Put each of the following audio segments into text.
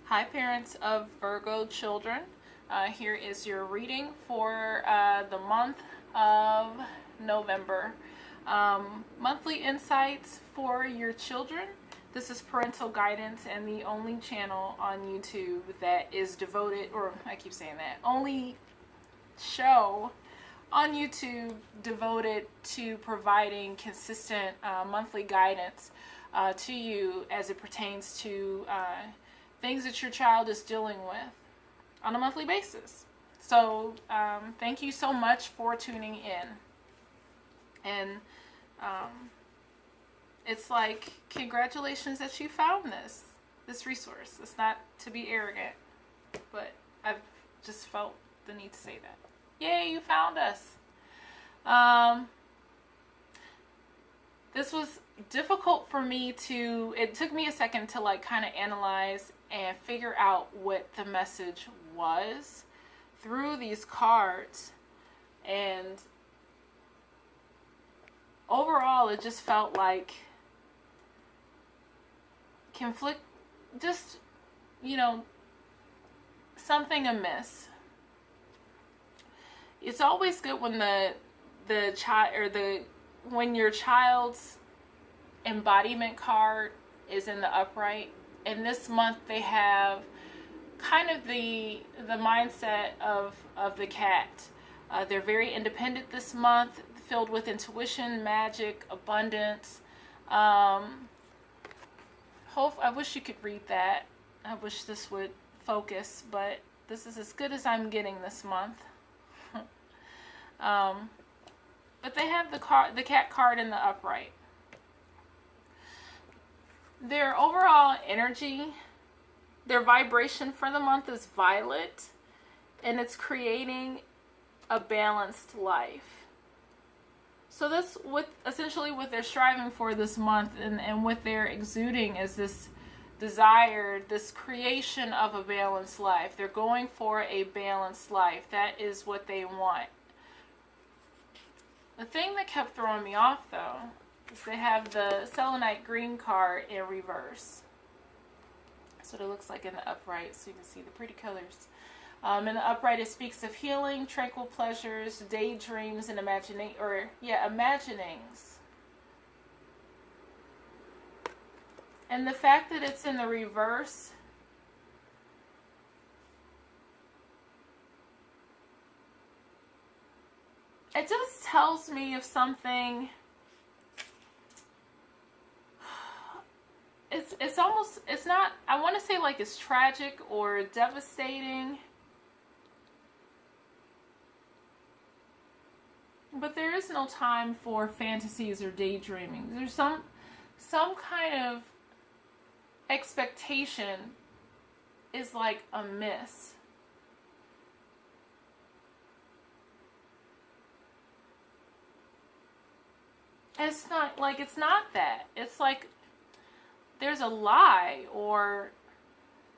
Hi parents of Virgo children. Here is your reading for the month of November. Monthly insights for your children. This is parental guidance and the only channel on YouTube that is devoted, or I keep saying that, only show on YouTube devoted to providing consistent monthly guidance to you as it pertains to things that your child is dealing with on a monthly basis. So thank you so much for tuning in. And it's like, congratulations that you found this resource. It's not to be arrogant, but I've just felt the need to say that. Yay, you found us. This was difficult for me to, it took me a second to like kind of analyze and figure out what the message was through these cards. And overall, it just felt like conflict, just, something amiss. It's always good when the child, or when your child's embodiment card is in the upright. And this month they have kind of the mindset of the cat. They're very independent this month, filled with intuition, magic, abundance. I wish you could read that. I wish this would focus, but this is as good as I'm getting this month. But they have the cat card in the upright. Their overall energy, their vibration for the month is violet, and it's creating a balanced life. So that's essentially what they're striving for this month, and what they're exuding is this desire, this creation of a balanced life. They're going for a balanced life. That is what they want. The thing that kept throwing me off, though, is they have the selenite green card in reverse. That's what it looks like in the upright, so you can see the pretty colors. In the upright, it speaks of healing, tranquil pleasures, daydreams, and imaginings. And the fact that it's in the reverse, it just tells me of something. It's almost, it's not, I want to say like it's tragic or devastating. But there is no time for fantasies or daydreaming. There's some kind of expectation is like amiss. It's not like, it's not that. It's like there's a lie, or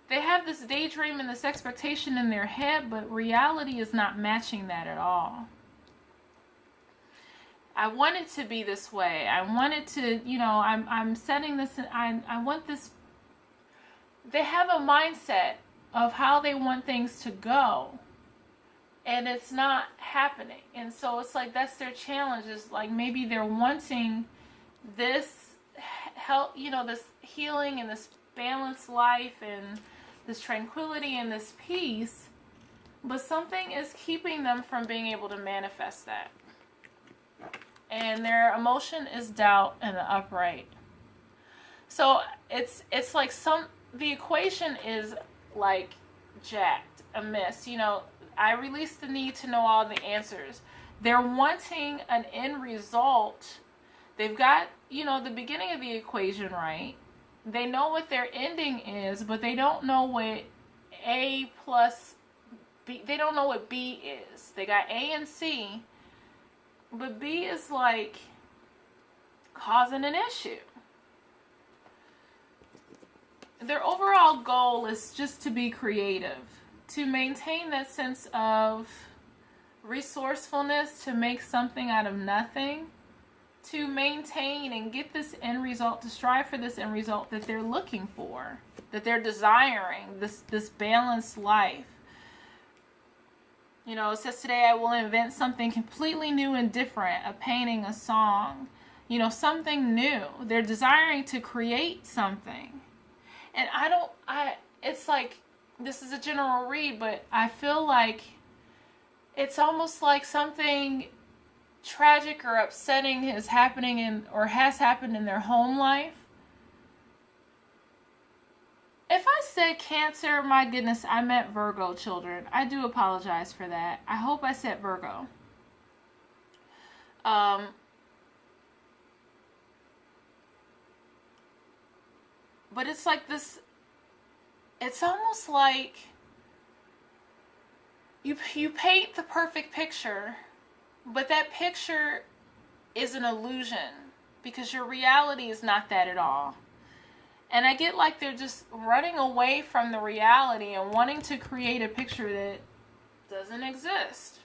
they have this daydream and this expectation in their head, but reality is not matching that at all. I want it to be this way. I want it to, I'm setting this, I want this. They have a mindset of how they want things to go, and it's not happening. And so it's like, that's their challenge, is like maybe they're wanting this help, this healing and this balanced life and this tranquility and this peace, but something is keeping them from being able to manifest that. And their emotion is doubt in the upright. So it's like the equation is like jacked, amiss. I release the need to know all the answers. They're wanting an end result. They've got, the beginning of the equation right. They know what their ending is, but they don't know what A plus B, they don't know what B is. They got A and C, but B is like causing an issue. Their overall goal is just to be creative, to maintain that sense of resourcefulness, to make something out of nothing, to maintain and get this end result, to strive for this end result that they're looking for, that they're desiring, this balanced life. You know, it says today I will invent something completely new and different, a painting, a song, you know, something new. They're desiring to create something. And it's like, this is a general read, but I feel like it's almost like something tragic or upsetting is happening or has happened in their home life. If I said Cancer, my goodness, I meant Virgo, children. I do apologize for that. I hope I said Virgo. But it's like this, it's almost like you paint the perfect picture, but that picture is an illusion because your reality is not that at all. And I get like they're just running away from the reality and wanting to create a picture that doesn't exist.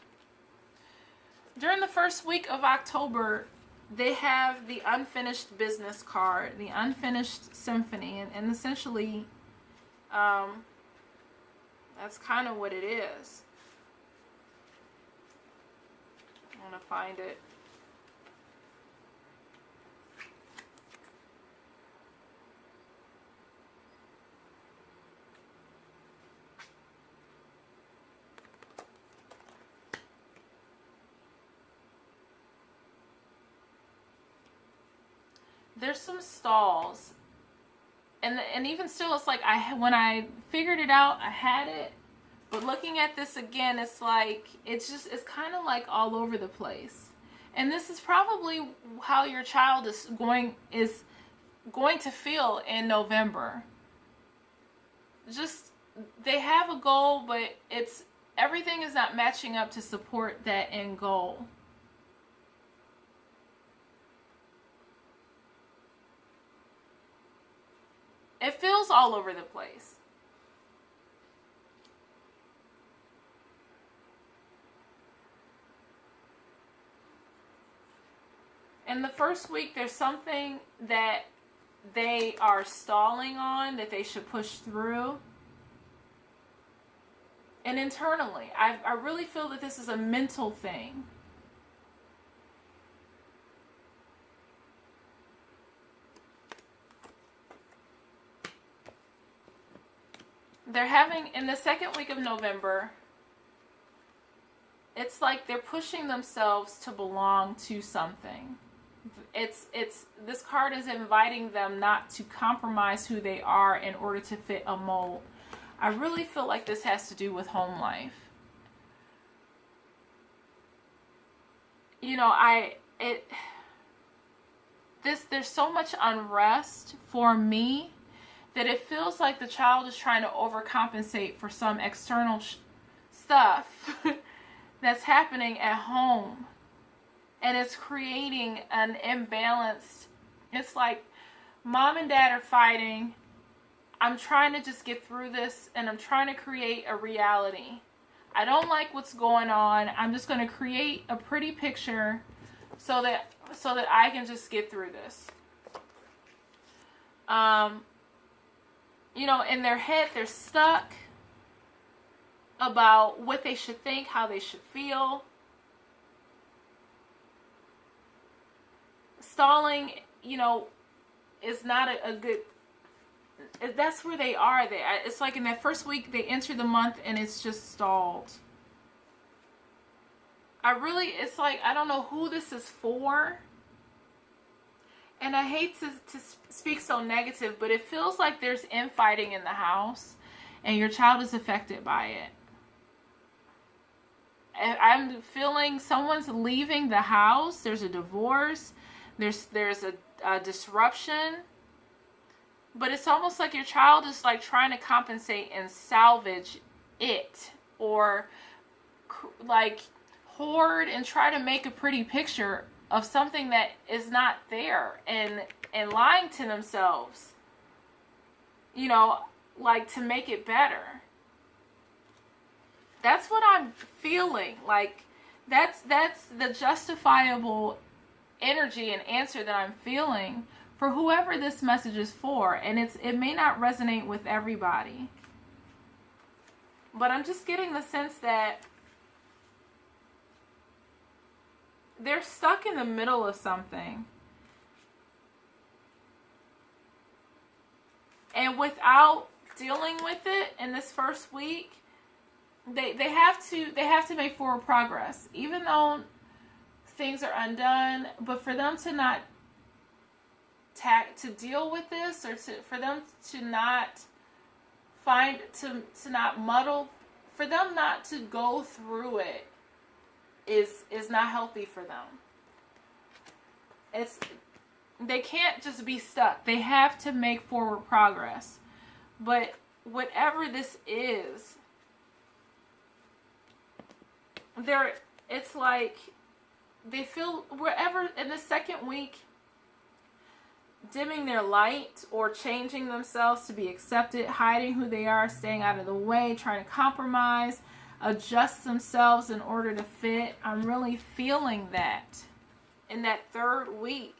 During the first week of October, they have the unfinished business card, the unfinished symphony, and essentially that's kind of what it is. I want to find it. There's some stalls, and even still, it's like when I figured it out, I had it. But looking at this again, it's like it's kind of like all over the place. And this is probably how your child is going to feel in November. Just they have a goal, but everything is not matching up to support that end goal. It feels all over the place. In the first week, there's something that they are stalling on that they should push through. And internally, I really feel that this is a mental thing. They're having, in the second week of November, it's like they're pushing themselves to belong to something. This card is inviting them not to compromise who they are in order to fit a mold. I really feel like this has to do with home life. You know, there's so much unrest for me that it feels like the child is trying to overcompensate for some external stuff that's happening at home. And it's creating an imbalance. It's like mom and dad are fighting. I'm trying to just get through this, and I'm trying to create a reality. I don't like what's going on. I'm just going to create a pretty picture so that I can just get through this. You know, in their head, they're stuck about what they should think, how they should feel. Stalling, you know, is not a good... That's where they are. It's like in that first week, they enter the month and it's just stalled. It's like, I don't know who this is for. And I hate to speak so negative, but it feels like there's infighting in the house and your child is affected by it. And I'm feeling someone's leaving the house. There's a divorce. There's a disruption. But it's almost like your child is like trying to compensate and salvage it, or like hoard and try to make a pretty picture of something that is not there, and lying to themselves, you know, like to make it better. That's what I'm feeling. Like that's the justifiable energy and answer that I'm feeling for whoever this message is for. And it may not resonate with everybody, but I'm just getting the sense that they're stuck in the middle of something. And without dealing with it in this first week, they have to make forward progress, even though things are undone. But for them to not to deal with this, or for them to not to not muddle, for them not to go through it is not healthy for them. They can't just be stuck. They have to make forward progress. But whatever this is, it's like they feel wherever in the second week, dimming their light or changing themselves to be accepted, hiding who they are, staying out of the way, trying to compromise, adjust themselves in order to fit. I'm really feeling that in that third week.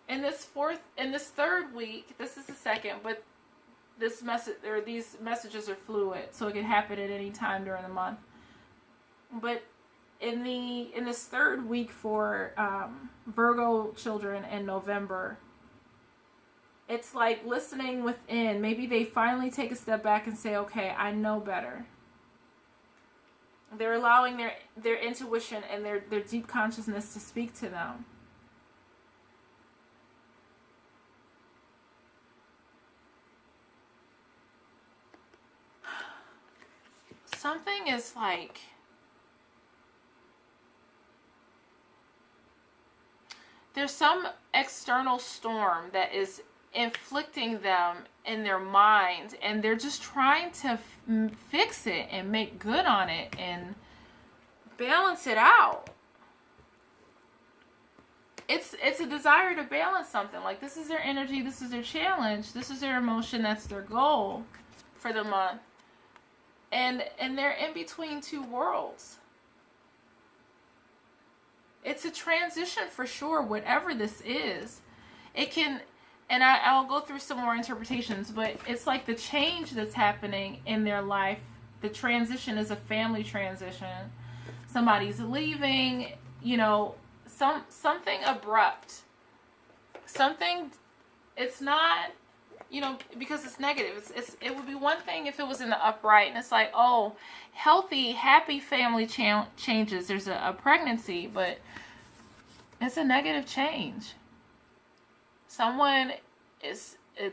In this third week, this is the second, but this message or these messages are fluid, so it can happen at any time during the month. But in this third week for Virgo children in November, it's like listening within. Maybe they finally take a step back and say, okay, I know better. They're allowing their intuition and their deep consciousness to speak to them. Something is like, there's some external storm that is inflicting them in their mind, and they're just trying to fix it and make good on it and balance it out. It's a desire to balance something. Like, this is their energy, this is their challenge, this is their emotion, that's their goal for the month. And they're in between two worlds. It's a transition for sure, whatever this is. It can, and I'll go through some more interpretations, but it's like the change that's happening in their life. The transition is a family transition. Somebody's leaving, something abrupt. Something, it's not, because it's negative. It would be one thing if it was in the upright and it's like, oh, healthy, happy family changes. There's a pregnancy, but it's a negative change.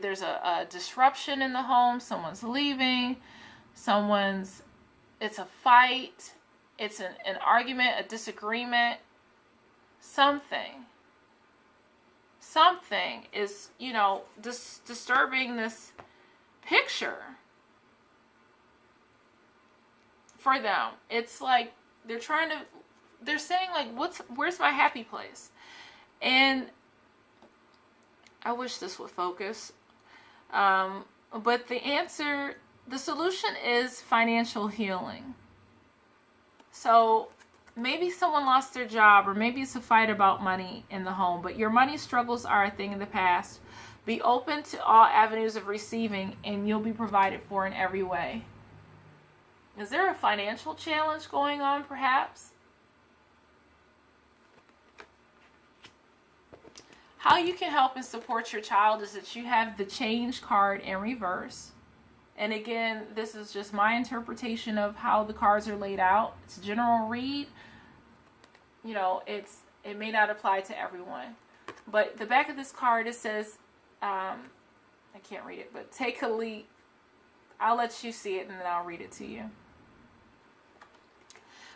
There's a disruption in the home. Someone's leaving. It's a fight. It's an argument, a disagreement. Something is, disturbing this picture for them. It's like they're saying like, where's my happy place? And I wish this would focus. But the solution is financial healing. So maybe someone lost their job, or maybe it's a fight about money in the home, but your money struggles are a thing in the past. Be open to all avenues of receiving, and you'll be provided for in every way. Is there a financial challenge going on, perhaps? How you can help and support your child is that you have the change card in reverse. And again, this is just my interpretation of how the cards are laid out. It's a general read. It may not apply to everyone. But the back of this card, it says, I can't read it, but take a leap. I'll let you see it and then I'll read it to you.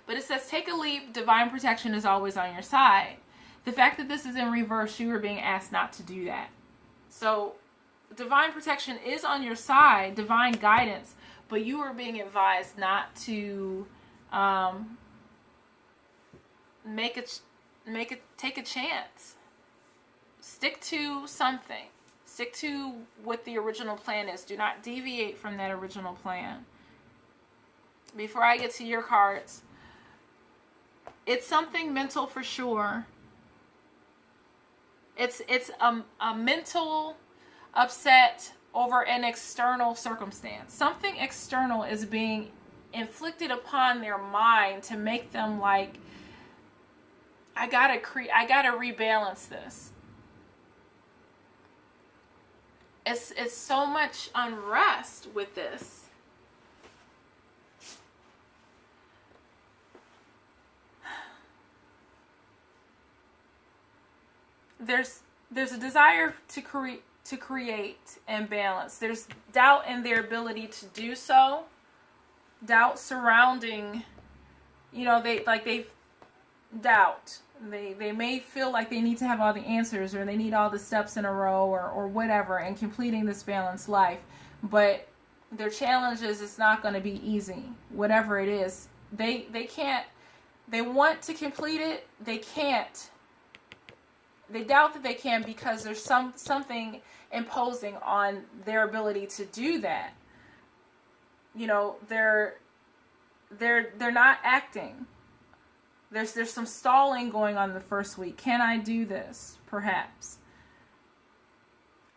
But it says, take a leap, divine protection is always on your side. The fact that this is in reverse, you are being asked not to do that. So divine protection is on your side, divine guidance, but you are being advised not to take a chance. Stick to something. Stick to what the original plan is. Do not deviate from that original plan. Before I get to your cards, It's something mental for sure. It's a mental upset over an external circumstance. Something external is being inflicted upon their mind to make them like, I gotta rebalance this. It's so much unrest with this. There's a desire to create and balance. There's doubt in their ability to do so. Doubt surrounding, they doubt. They may feel like they need to have all the answers, or they need all the steps in a row, or whatever, in completing this balanced life. But their challenge is, it's not going to be easy. Whatever it is, they can't. They want to complete it. They can't. They doubt that they can, because there's something imposing on their ability to do that. They're not acting. There's some stalling going on the first week. Can I do this? Perhaps.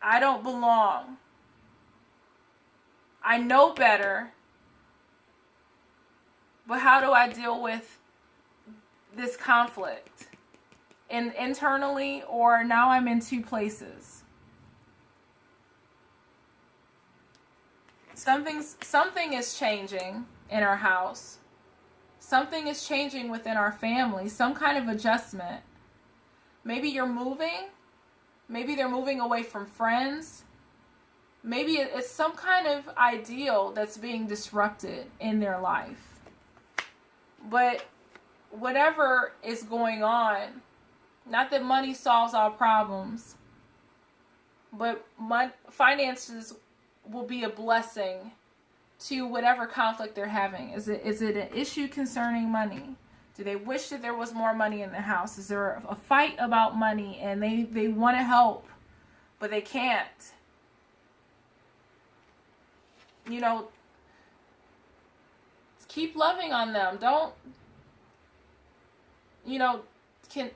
I don't belong. I know better. But how do I deal with this conflict? Internally, or now I'm in two places. Something is changing in our house. Something is changing within our family. Some kind of adjustment. Maybe you're moving. Maybe they're moving away from friends. Maybe it's some kind of ideal that's being disrupted in their life. But whatever is going on, not that money solves all problems, but finances will be a blessing to whatever conflict they're having. Is it an issue concerning money? Do they wish that there was more money in the house? Is there a fight about money and they want to help, but they can't? Keep loving on them. Don't, can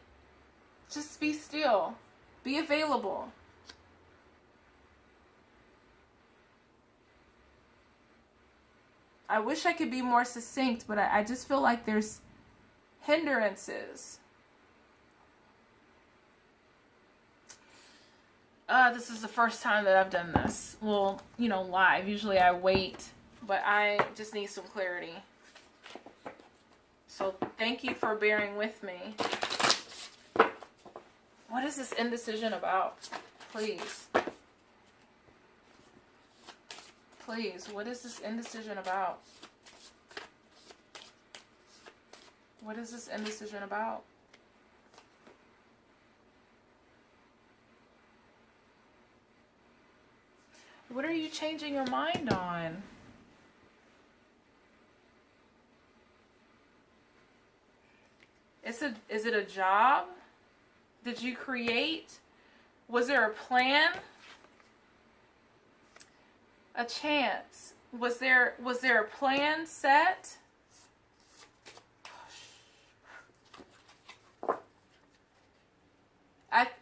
just be still. Be available. I wish I could be more succinct, but I just feel like there's hindrances. This is the first time that I've done this. Well, live. Usually I wait, but I just need some clarity. So thank you for bearing with me. What is this indecision about? Please. Please, what is this indecision about? What is this indecision about? What are you changing your mind on? Is it a job? Did you create? Was there a plan? A chance? Was there a plan set?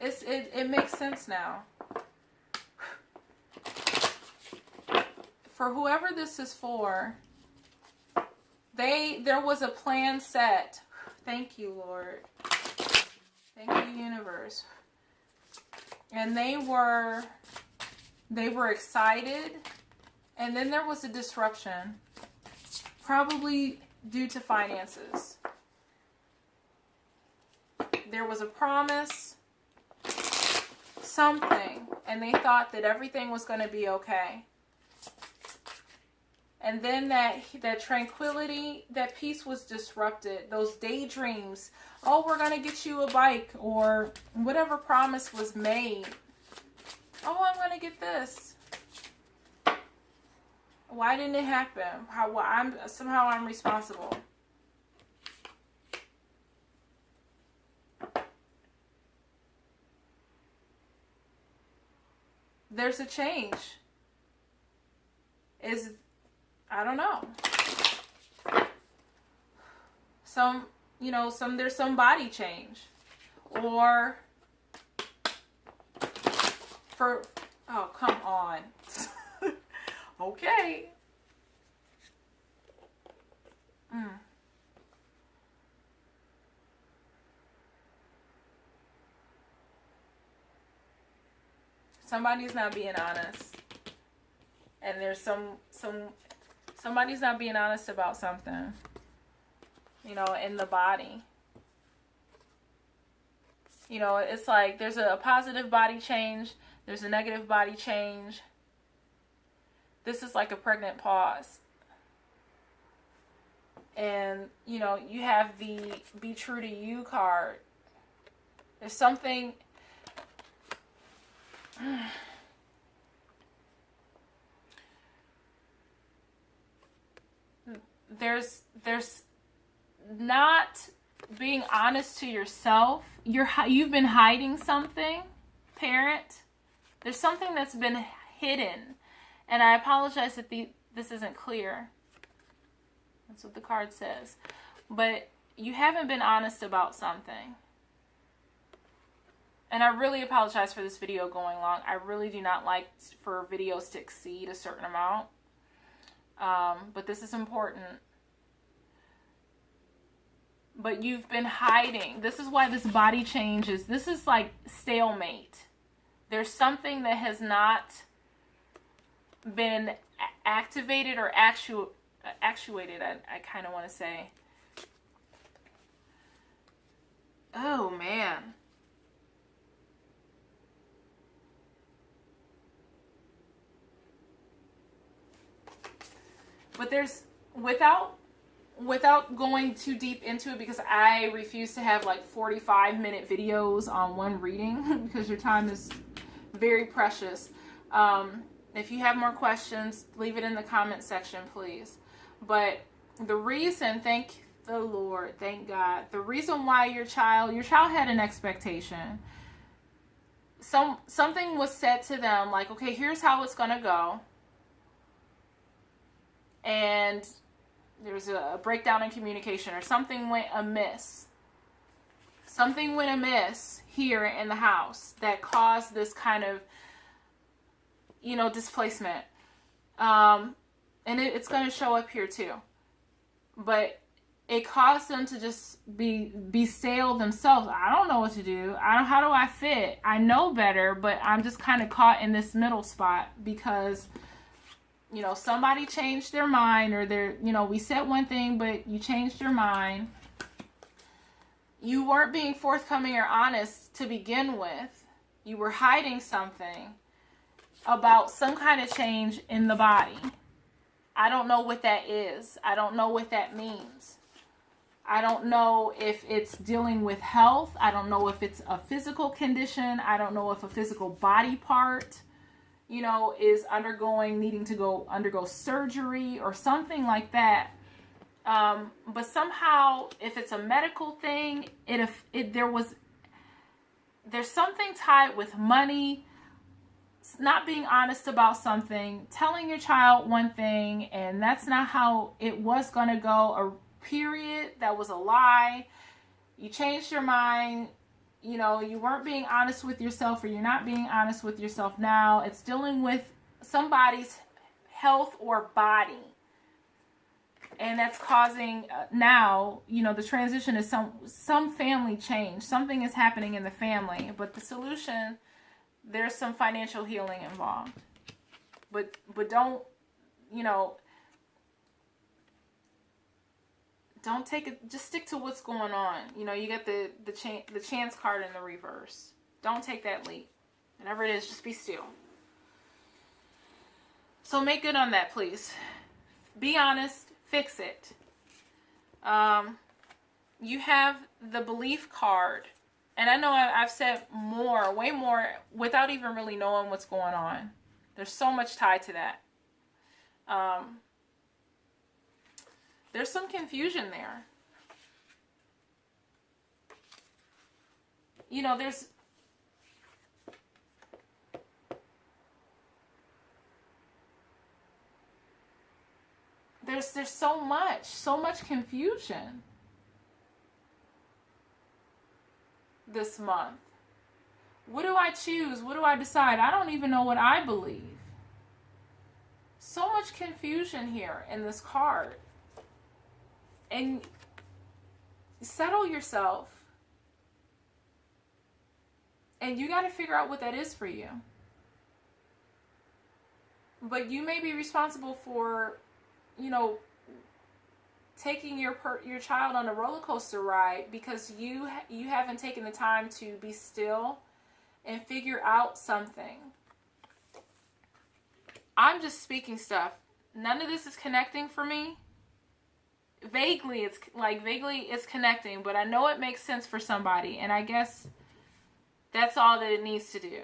It makes sense now. For whoever this is for, there was a plan set. Thank you, Lord. Thank you, universe. And they were excited, and then there was a disruption, probably due to finances. There was a promise, something, and they thought that everything was going to be okay. And then that tranquility, that peace was disrupted. Those daydreams, oh, we're going to get you a bike, or whatever promise was made. Oh, I'm going to get this. Why didn't it happen? Somehow I'm responsible. There's a change. I don't know. you know, there's some body change. Or for, oh, come on. Okay. Somebody's not being honest. And there's somebody's not being honest about something, you know, in the body. You know, it's like there's a positive body change, there's a negative body change. This is like a pregnant pause. And, you know, you have the Be True to You card. There's something... There's not being honest to yourself. You've been hiding something, parent. There's something that's been hidden. And I apologize if this isn't clear. That's what the card says. But you haven't been honest about something. And I really apologize for this video going long. I really do not like for videos to exceed a certain amount. But this is important. But you've been hiding. This is why this body change is, this is like stalemate. There's something that has not been activated or actuated, I kind of want to say. Oh, man. But there's, without going too deep into it, because I refuse to have like 45-minute videos on one reading, because your time is very precious. If you have more questions, leave it in the comment section, please. But the reason, thank the Lord, thank God, the reason why your child had an expectation. Something was said to them like, okay, here's how it's going to go. And there's a breakdown in communication, or something went amiss. Something went amiss here in the house that caused this kind of, you know, displacement. And it's going to show up here too. But it caused them to just be stale themselves. I don't know what to do. How do I fit? I know better, but I'm just kind of caught in this middle spot because, you know, somebody changed their mind, or you know, we said one thing, but you changed your mind. You weren't being forthcoming or honest to begin with. You were hiding something about some kind of change in the body. I don't know what that is. I don't know what that means. I don't know if it's dealing with health. I don't know if it's a physical condition. I don't know if a physical body part, you know, is needing to undergo surgery or something like that. But somehow, if it's a medical thing, there's something tied with money, not being honest about something, telling your child one thing, and that's not how it was going to go. Period. That was a lie. You changed your mind. You know, you weren't being honest with yourself, or you're not being honest with yourself now. It's dealing with somebody's health or body. And that's causing now, you know, the transition is some family change. Something is happening in the family. But the solution, there's some financial healing involved. But don't, you know, don't take it, just stick to what's going on. You know, you get the chance card in the reverse. Don't take that leap. Whatever it is, just be still. So make good on that, please. Be honest. Fix it. You have the belief card. And I know I've said more, way more, without even really knowing what's going on. There's so much tied to that. There's some confusion there. You know, there's so much confusion. this month? What do I choose? What do I decide? I don't even know what I believe. So much confusion here in this card. And settle yourself. And you got to figure out what that is for you. But you may be responsible for, taking your child on a roller coaster ride because you haven't taken the time to be still and figure out something. I'm just speaking stuff. None of this is connecting for me. Vaguely it's connecting, but I know it makes sense for somebody, and I guess that's all that it needs to do.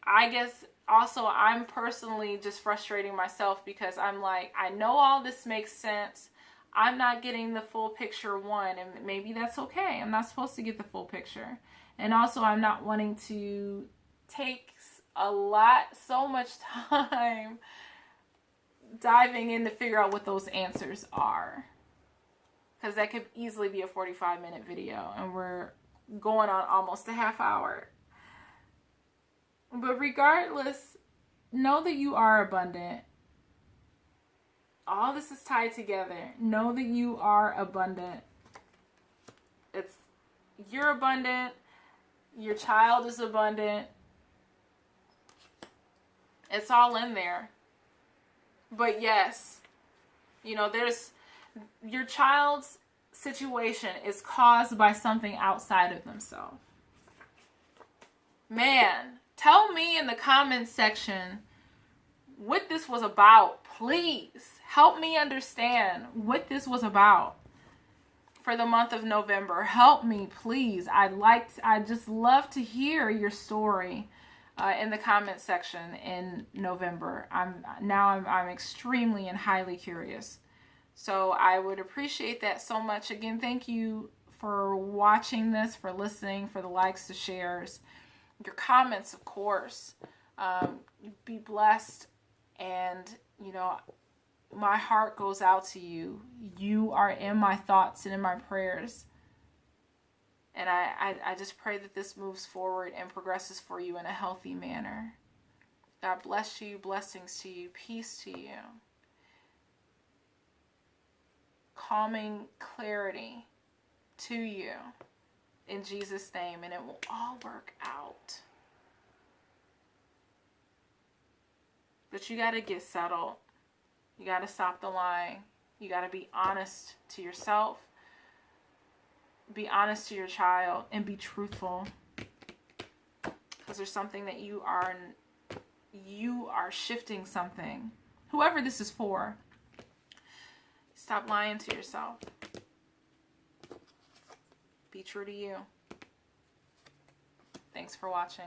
I guess also I'm personally just frustrating myself because I'm like, I know all this makes sense. I'm not getting the full picture, one, and maybe that's okay. I'm not supposed to get the full picture. And also I'm not wanting to take so much time diving in to figure out what those answers are. Because that could easily be a 45-minute video, and we're going on almost a half hour. But regardless, know that you are abundant. All this is tied together. Know that you are abundant. You're abundant. Your child is abundant. It's all in there. But yes, there's your child's situation is caused by something outside of themselves. Man, tell me in the comments section what this was about, please. Help me understand what this was about for the month of November. Help me, please. I just love to hear your story in the comment section in November. I'm extremely and highly curious. So I would appreciate that so much. Again, thank you for watching this, for listening, for the likes, the shares, your comments, of course. Be blessed. And, my heart goes out to you. You are in my thoughts and in my prayers. And I just pray that this moves forward and progresses for you in a healthy manner. God bless you. Blessings to you. Peace to you. Calming clarity to you. In Jesus' name. And it will all work out. But you got to get settled. You got to stop the lying. You got to be honest to yourself. Be honest to your child. And be truthful. Because there's something that you are shifting something. Whoever this is for. Stop lying to yourself. Be true to you. Thanks for watching.